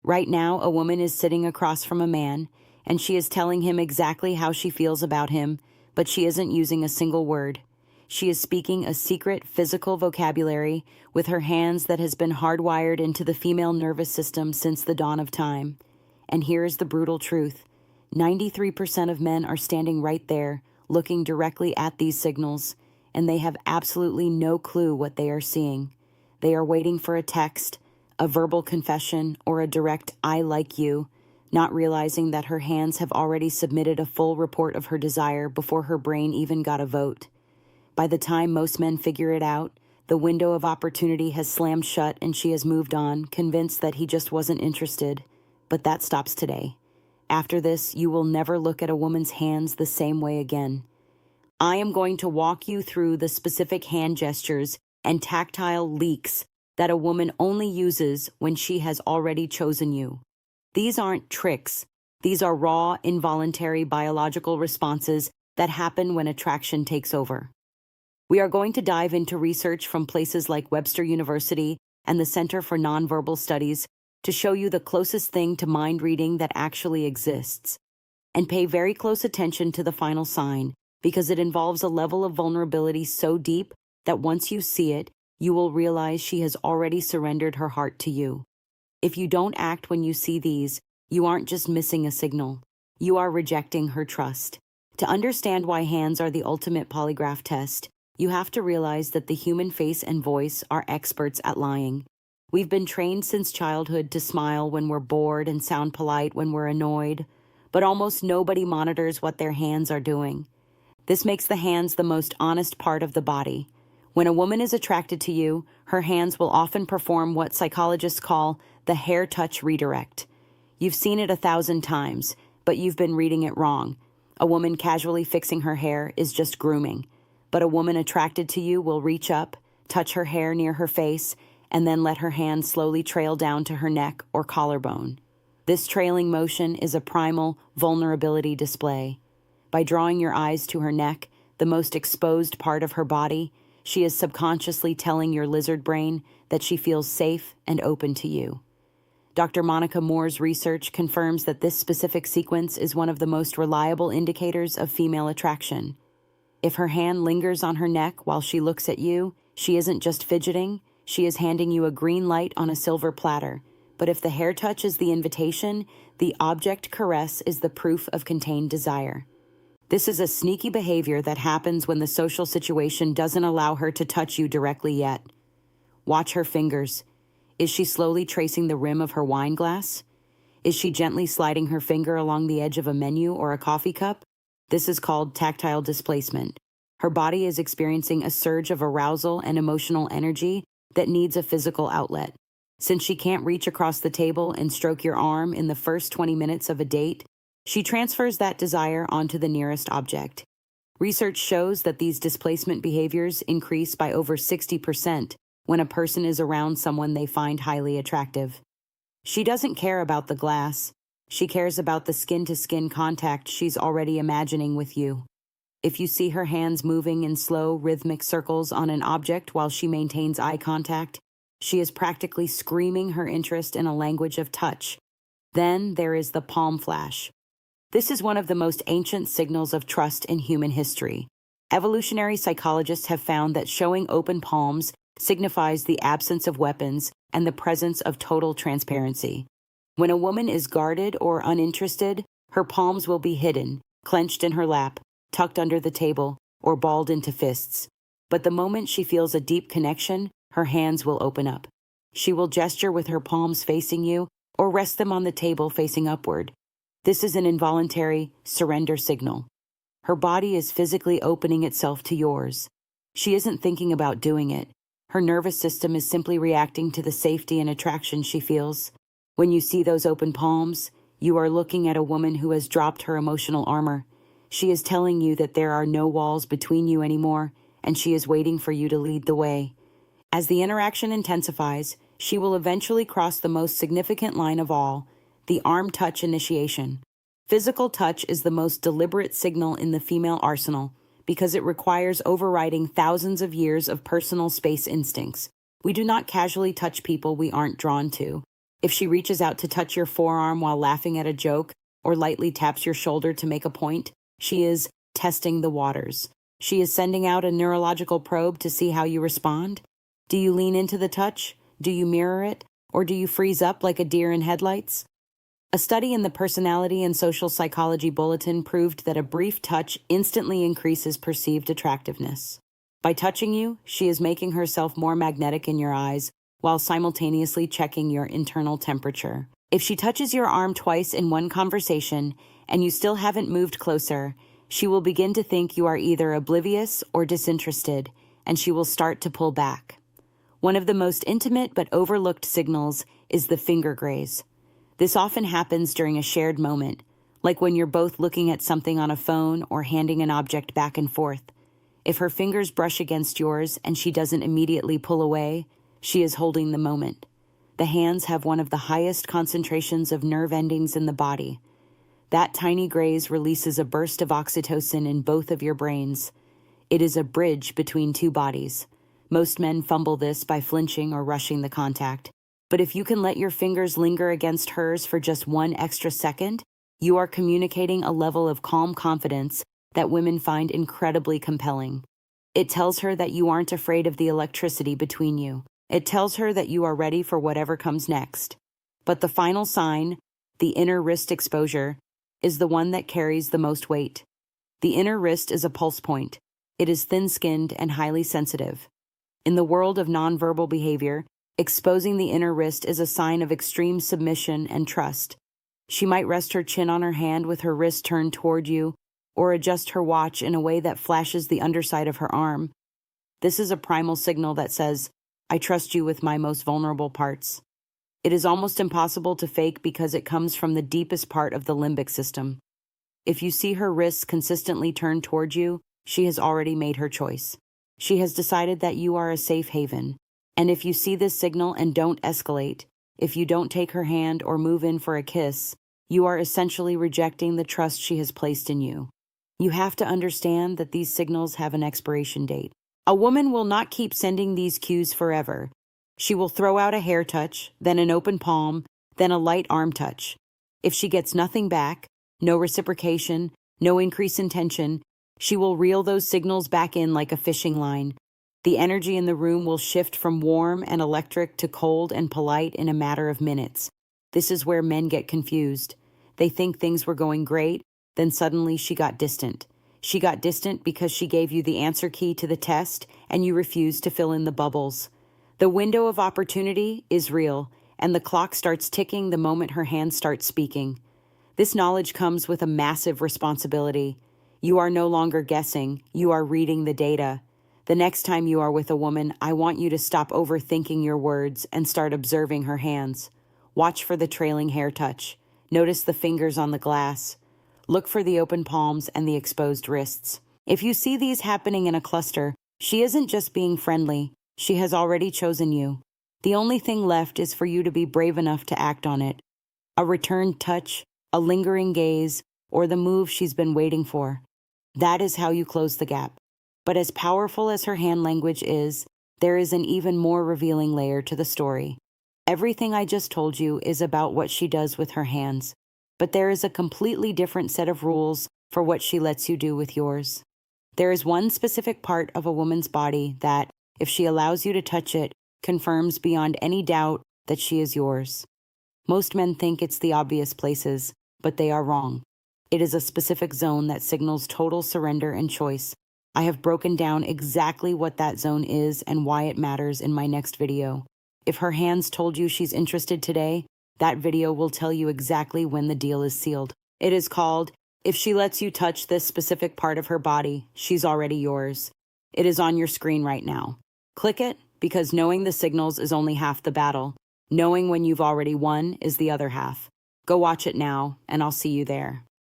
Right now, a woman is sitting across from a man, and she is telling him exactly how she feels about him, but she isn't using a single word. She is speaking a secret physical vocabulary with her hands that has been hardwired into the female nervous system since the dawn of time. And here is the brutal truth. 93% of men are standing right there, looking directly at these signals, and they have absolutely no clue what they are seeing. They are waiting for a text, a verbal confession, or a direct "I like you," not realizing that her hands have already submitted a full report of her desire before her brain even got a vote. By the time most men figure it out, the window of opportunity has slammed shut and she has moved on, convinced that he just wasn't interested. But that stops today. After this, you will never look at a woman's hands the same way again. I am going to walk you through the specific hand gestures and tactile leaks that a woman only uses when she has already chosen you. These aren't tricks. These are raw, involuntary biological responses that happen when attraction takes over. We are going to dive into research from places like Webster University and the Center for Nonverbal Studies to show you the closest thing to mind reading that actually exists. And pay very close attention to the final sign, because it involves a level of vulnerability so deep that once you see it, you will realize she has already surrendered her heart to you. If you don't act when you see these, you aren't just missing a signal. You are rejecting her trust. To understand why hands are the ultimate polygraph test, you have to realize that the human face and voice are experts at lying. We've been trained since childhood to smile when we're bored and sound polite when we're annoyed, but almost nobody monitors what their hands are doing. This makes the hands the most honest part of the body. When a woman is attracted to you, her hands will often perform what psychologists call the hair touch redirect. You've seen it 1,000 times, but you've been reading it wrong. A woman casually fixing her hair is just grooming. But a woman attracted to you will reach up, touch her hair near her face, and then let her hand slowly trail down to her neck or collarbone. This trailing motion is a primal vulnerability display. By drawing your eyes to her neck, the most exposed part of her body, she is subconsciously telling your lizard brain that she feels safe and open to you. Dr. Monica Moore's research confirms that this specific sequence is one of the most reliable indicators of female attraction. If her hand lingers on her neck while she looks at you, she isn't just fidgeting, she is handing you a green light on a silver platter. But if the hair touch is the invitation, the object caress is the proof of contained desire. This is a sneaky behavior that happens when the social situation doesn't allow her to touch you directly yet. Watch her fingers. Is she slowly tracing the rim of her wine glass? Is she gently sliding her finger along the edge of a menu or a coffee cup? This is called tactile displacement. Her body is experiencing a surge of arousal and emotional energy that needs a physical outlet. Since she can't reach across the table and stroke your arm in the first 20 minutes of a date, she transfers that desire onto the nearest object. Research shows that these displacement behaviors increase by over 60% when a person is around someone they find highly attractive. She doesn't care about the glass. She cares about the skin-to-skin contact she's already imagining with you. If you see her hands moving in slow, rhythmic circles on an object while she maintains eye contact, she is practically screaming her interest in a language of touch. Then there is the palm flash. This is one of the most ancient signals of trust in human history. Evolutionary psychologists have found that showing open palms signifies the absence of weapons and the presence of total transparency. When a woman is guarded or uninterested, her palms will be hidden, clenched in her lap, tucked under the table, or balled into fists. But the moment she feels a deep connection, her hands will open up. She will gesture with her palms facing you, or rest them on the table facing upward. This is an involuntary surrender signal. Her body is physically opening itself to yours. She isn't thinking about doing it. Her nervous system is simply reacting to the safety and attraction she feels. When you see those open palms, you are looking at a woman who has dropped her emotional armor. She is telling you that there are no walls between you anymore, and she is waiting for you to lead the way. As the interaction intensifies, she will eventually cross the most significant line of all, the arm touch initiation. Physical touch is the most deliberate signal in the female arsenal because it requires overriding thousands of years of personal space instincts. We do not casually touch people we aren't drawn to. If she reaches out to touch your forearm while laughing at a joke or lightly taps your shoulder to make a point, she is testing the waters. She is sending out a neurological probe to see how you respond. Do you lean into the touch? Do you mirror it? Or do you freeze up like a deer in headlights? A study in the Personality and Social Psychology Bulletin proved that a brief touch instantly increases perceived attractiveness. By touching you, she is making herself more magnetic in your eyes while simultaneously checking your internal temperature. If she touches your arm twice in one conversation and you still haven't moved closer, she will begin to think you are either oblivious or disinterested, and she will start to pull back. One of the most intimate but overlooked signals is the finger graze. This often happens during a shared moment, like when you're both looking at something on a phone or handing an object back and forth. If her fingers brush against yours and she doesn't immediately pull away, she is holding the moment. The hands have one of the highest concentrations of nerve endings in the body. That tiny graze releases a burst of oxytocin in both of your brains. It is a bridge between two bodies. Most men fumble this by flinching or rushing the contact. But if you can let your fingers linger against hers for just one extra second, you are communicating a level of calm confidence that women find incredibly compelling. It tells her that you aren't afraid of the electricity between you. It tells her that you are ready for whatever comes next. But the final sign, the inner wrist exposure, is the one that carries the most weight. The inner wrist is a pulse point. It is thin-skinned and highly sensitive. In the world of nonverbal behavior, exposing the inner wrist is a sign of extreme submission and trust. She might rest her chin on her hand with her wrist turned toward you, or adjust her watch in a way that flashes the underside of her arm. This is a primal signal that says, "I trust you with my most vulnerable parts." It is almost impossible to fake because it comes from the deepest part of the limbic system. If you see her wrists consistently turned toward you, she has already made her choice. She has decided that you are a safe haven. And if you see this signal and don't escalate, if you don't take her hand or move in for a kiss, you are essentially rejecting the trust she has placed in you. You have to understand that these signals have an expiration date. A woman will not keep sending these cues forever. She will throw out a hair touch, then an open palm, then a light arm touch. If she gets nothing back, no reciprocation, no increase in tension, she will reel those signals back in like a fishing line. The energy in the room will shift from warm and electric to cold and polite in a matter of minutes. This is where men get confused. They think things were going great, then suddenly she got distant. She got distant because she gave you the answer key to the test and you refused to fill in the bubbles. The window of opportunity is real, and the clock starts ticking the moment her hands start speaking. This knowledge comes with a massive responsibility. You are no longer guessing, you are reading the data. The next time you are with a woman, I want you to stop overthinking your words and start observing her hands. Watch for the trailing hair touch. Notice the fingers on the glass. Look for the open palms and the exposed wrists. If you see these happening in a cluster, she isn't just being friendly. She has already chosen you. The only thing left is for you to be brave enough to act on it. A returned touch, a lingering gaze, or the move she's been waiting for. That is how you close the gap. But as powerful as her hand language is, there is an even more revealing layer to the story. Everything I just told you is about what she does with her hands, but there is a completely different set of rules for what she lets you do with yours. There is one specific part of a woman's body that, if she allows you to touch it, confirms beyond any doubt that she is yours. Most men think it's the obvious places, but they are wrong. It is a specific zone that signals total surrender and choice. I have broken down exactly what that zone is and why it matters in my next video. If her hands told you she's interested today, that video will tell you exactly when the deal is sealed. It is called, "If She Lets You Touch This Specific Part of Her Body, She's Already Yours." It is on your screen right now. Click it, because knowing the signals is only half the battle. Knowing when you've already won is the other half. Go watch it now, and I'll see you there.